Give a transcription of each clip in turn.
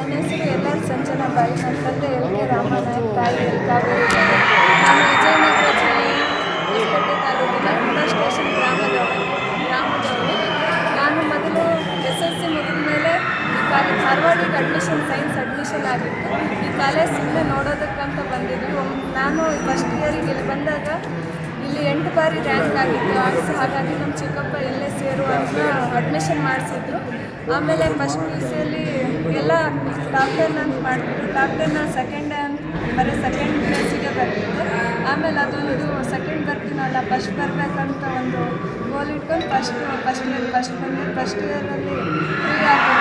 ನನ್ನ ಹೆಸರು ಎಲ್ಲರ ಸಂಜನಾಬಾಯಿ. ನನ್ನ ತಂದೆ ಎಲ್ ಕೆ ರಾಮನಾಯಕ್, ತಾಯಿ ಎಲ್ ಕಾವೇರಿ. ನಾನು ವಿಜಯನಗರ ಜಿಲ್ಲೆಯ ಹೊಸಕೋಟೆ ತಾಲೂಕಿನ ಹುಡ ಸ್ಟೇಷನ್ ಗ್ರಾಮದವಳು. ನಾನು ಮೊದಲು SSC ಮುಗಿದ ಮೇಲೆ ಈ ಧಾರವಾಡಿಗೆ ಸೈನ್ಸ್ ಅಡ್ಮಿಷನ್ ಆಗಿತ್ತು. ಈ ಕಾಲೇಜ್ ಸುಮ್ಮನೆ ನೋಡೋದಕ್ಕಂತ ಬಂದಿದ್ವಿ. ನಾನು ಫಸ್ಟ್ ಇಯರಿಗೆ ಇಲ್ಲಿ ಬಂದಾಗ ಇಲ್ಲಿ 8 ಬಾರಿ ರ್ಯಾಂಕ್ ಆಗಿತ್ತು. ಹಾಗಾಗಿ ನಮ್ಮ ಚಿಕ್ಕಪ್ಪ ಇಲ್ಲೇ ಸೇರು ಅಂತ ಅಡ್ಮಿಷನ್ ಮಾಡಿಸಿದ್ರು. ಆಮೇಲೆ ಫಸ್ಟ್ PUCಯಲ್ಲಿ ಎಲ್ಲ ಟಾಪ್ 10 ಅಂತ ಮಾಡ್ತಿದ್ರು. ಟಾಪ್ 10 ಸೆಕೆಂಡ್ ಬರೀ ಸೆಕೆಂಡ್ ಪ್ಲೇಸಿಗೆ ಬರ್ತಿದ್ದೆ. ಆಮೇಲೆ ಅದೊಂದು ಸೆಕೆಂಡ್ ಬರ್ತೀನಲ್ಲ, ಫಸ್ಟ್ ಬರಬೇಕಂತ ಒಂದು ಗೋಲ್ ಇಟ್ಕೊಂಡು ಫಸ್ಟ್ ಬಂದೆ. ಫಸ್ಟ್ ಇಯರಲ್ಲಿ ಫ್ರೀ ಆಯಿತು.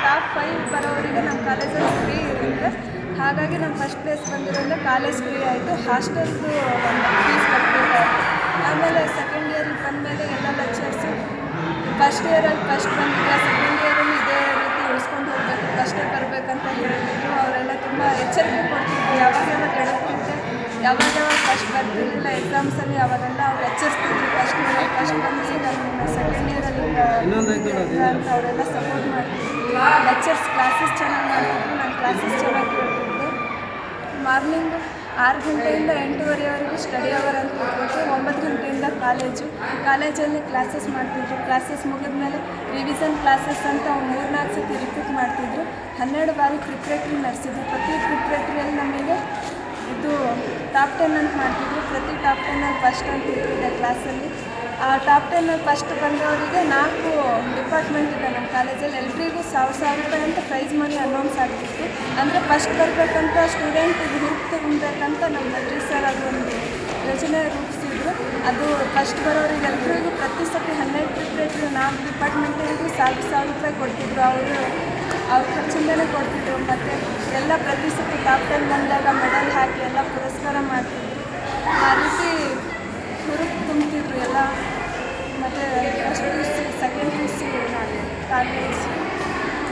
ಟಾಪ್ 5 ಬರೋವರಿಗೆ ನಮ್ಮ ಕಾಲೇಜಲ್ಲಿ ಫ್ರೀ ಇರುತ್ತೆ. ಹಾಗಾಗಿ ನಾನು ಫಸ್ಟ್ ಪ್ಲೇಸ್ ಬಂದಿರೋದ್ರಿಂದ ಕಾಲೇಜ್ ಫ್ರೀ ಆಯಿತು. ಹಾಸ್ಟೆಲ್ದು ಒಂದು ಫೀಸ್ ಕಟ್ಟಬೇಕಾಯಿತು. ಆಮೇಲೆ ಸೆಕೆಂಡ್ ಇಯರಿಗೆ ಬಂದಮೇಲೆ ಎಲ್ಲ ಲೆಕ್ಚರ್ಸು ಫಸ್ಟ್ ಇಯರಲ್ಲಿ ಫಸ್ಟ್ ಬಂದಿದ್ದ, ಸೆಕೆಂಡ್ ಇಯರಲ್ಲಿ ಇದೇ ರೀತಿ ಉಳಿಸ್ಕೊಂಡು ಹೋಗಬೇಕು, ಫಸ್ಟೇ ಬರಬೇಕಂತ ಹೇಳ್ತಿದ್ರು. ಅವರೆಲ್ಲ ತುಂಬ ಎಚ್ಚರಿಕೆ ಕೊಡ್ತಿದ್ರು. ಯಾವಾಗ ಎಡುತ್ತಿದ್ದೆ, ಯಾವಾಗ ಫಸ್ಟ್ ಬರ್ತಿರಲಿಲ್ಲ ಎಕ್ಸಾಮ್ಸಲ್ಲಿ, ಅವಾಗೆಲ್ಲ ಅವ್ರು ಎಚ್ಚರಿಸ್ತಿದ್ರು. ಫಸ್ಟ್ ಇಯರಲ್ಲಿ ಫಸ್ಟ್ ಬಂದು ನಾನು ಸೆಕೆಂಡ್ ಇಯರಲ್ಲಿ ಅಂತ ಅವರೆಲ್ಲ ಸಪೋರ್ಟ್ ಮಾಡ್ತಿದ್ರು. ಲೆಕ್ಚರ್ಸ್ ಕ್ಲಾಸಸ್ ಚೆನ್ನಾಗಿ ಮಾಡ್ತಿದ್ರು. ನಾನು ಕ್ಲಾಸಸ್ ಚೆನ್ನಾಗಿ ಕೇಳ್ತಿದ್ದೆ. ಮಾರ್ನಿಂಗು 6 ಗಂಟೆಯಿಂದ 8:30ವರೆಗೂ ಸ್ಟಡಿ ಅವರ್ ಅಂತ ಇಟ್ಕೊಟ್ಟು 9 ಗಂಟೆಯಿಂದ ಕಾಲೇಜಲ್ಲಿ ಕ್ಲಾಸಸ್ ಮಾಡ್ತಿದ್ರು. ಕ್ಲಾಸಸ್ ಮುಗಿದ್ಮೇಲೆ ರಿವಿಷನ್ ಕ್ಲಾಸಸ್ ಅಂತ 3-4 ಸತಿ ರಿಪೀಟ್ ಮಾಡ್ತಿದ್ರು. 12 ಬಾರಿ ಪ್ರಿಪ್ರೇಟ್ರಿ ನಡೆಸಿದ್ರು. ಪ್ರತಿ ಪ್ರಿಪ್ರೇಟ್ರಿಯಲ್ಲಿ ನಮಗೆ ಇದು ಟಾಪ್ 10 ಅಂತ ಮಾಡ್ತಿದ್ರು. ಪ್ರತಿ ಟಾಪ್ 10ಅಲ್ಲಿ ಫಸ್ಟ್ ಅಂತ ಇರ್ತಿದ್ದೆ ಕ್ಲಾಸಲ್ಲಿ. ಆ ಟಾಪ್ 10ಅಲ್ಲಿ ಫಸ್ಟ್ ಬಂದವರಿಗೆ 4 ಡಿಪಾರ್ಟ್ಮೆಂಟ್ ಇದೆ ನಮ್ಮ ಕಾಲೇಜಲ್ಲಿ. ಎಲ್ರಿಗೂ 1,000 ರೂಪಾಯಿ ಅಂತ ಪ್ರೈಸ್ ಮನಿ ಅನೌನ್ಸ್ ಆಗ್ತಿತ್ತು. ಅಂದರೆ ಫಸ್ಟ್ ಬರಬೇಕಂತ ಸ್ಟೂಡೆಂಟಿಗೆ ಹುಡುಕ್ತಿರ್ಬೇಕಂತ ನಮ್ಮ ನಟಿ ಸರ್ ಅದೊಂದು ಯೋಜನೆ ರೂಪಿಸಿದ್ರು. ಅದು ಫಸ್ಟ್ ಬರೋರಿಗೆ ಎಲ್ರಿಗೂ ಪ್ರತಿ ಸತಿ 12 ಪ್ರಿಪ್ರೇಟ್ರಿ 4 ಡಿಪಾರ್ಟ್ಮೆಂಟಿಗೂ 1,000 ರೂಪಾಯಿ ಕೊಡ್ತಿದ್ರು. ಅವ್ರ ಖರ್ಚಿಂದಲೇ ಕೊಡ್ತಿದ್ರು. ಮತ್ತು ಎಲ್ಲ ಪ್ರತಿ ಸತಿ ಟಾಪ್ 10 ಬಂದಾಗ ಮೆಡಲ್ ಹಾಕಿ ಎಲ್ಲ ಪುರಸ್ಕಾರ ಮಾಡ್ತಿದ್ರು. ಆ ರೀತಿ ಹುರುಪು ತುಂಬ್ತಿದ್ರು ಎಲ್ಲ. ಮತ್ತು first PUC second PUC college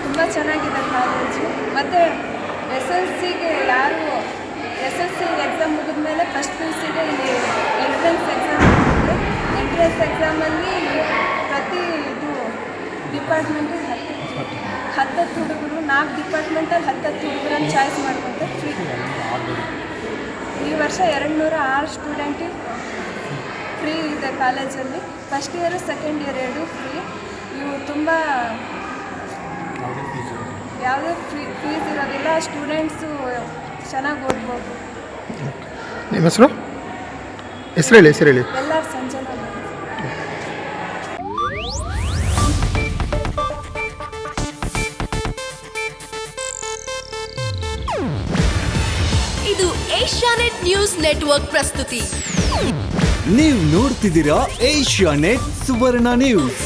ತುಂಬ ಚೆನ್ನಾಗಿದೆ ಕಾಲೇಜು. ಮತ್ತು SSCಗೆ SSC ಎಕ್ಸಾಮ್ ಮುಗಿದ್ಮೇಲೆ ಫಸ್ಟ್ PUCಗೆ ಇಲ್ಲಿ ಎಂಟ್ರೆನ್ಸ್ ಎಕ್ಸಾಮ್ ಇರುತ್ತೆ. ಎಂಟ್ರೆನ್ಸ್ ಎಕ್ಸಾಮಲ್ಲಿ ಪ್ರತಿ ಡಿಪಾರ್ಟ್ಮೆಂಟಿಗೆ 10 ಹುಡುಗರು, 4 ಡಿಪಾರ್ಟ್ಮೆಂಟಲ್ಲಿ 10 ಹುಡುಗರನ್ನು ಚಾಯ್ಸ್ ಮಾಡ್ಕೊತಾರೆ. ಫ್ರೀ ಈ ವರ್ಷ 206 ಸ್ಟೂಡೆಂಟಿಗೆ ಫ್ರೀ ಇದೆ ಕಾಲೇಜಲ್ಲಿ. First year second year 2 free. ಇವು ತುಂಬ ಯಾವುದೇ ಫೀಸ್ ಇರೋದಿಲ್ಲ. ಸ್ಟೂಡೆಂಟ್ಸು ಚೆನ್ನಾಗಿ ಓದ್ಬೋದು. ನಿಮ್ಮ ಹೆಸರು ಹೇಳಿ. ಎಲ್ಲರ ಸಂಜನಾ. ಇದು ಏಷ್ಯಾನೆಟ್ ನ್ಯೂಸ್ ನೆಟ್ವರ್ಕ್ ಪ್ರಸ್ತುತಿ. ನೀವು ನೋಡ್ತಿದ್ದೀರಾ ಏಷ್ಯಾನೆಟ್ ಸುವರ್ಣ ನ್ಯೂಸ್.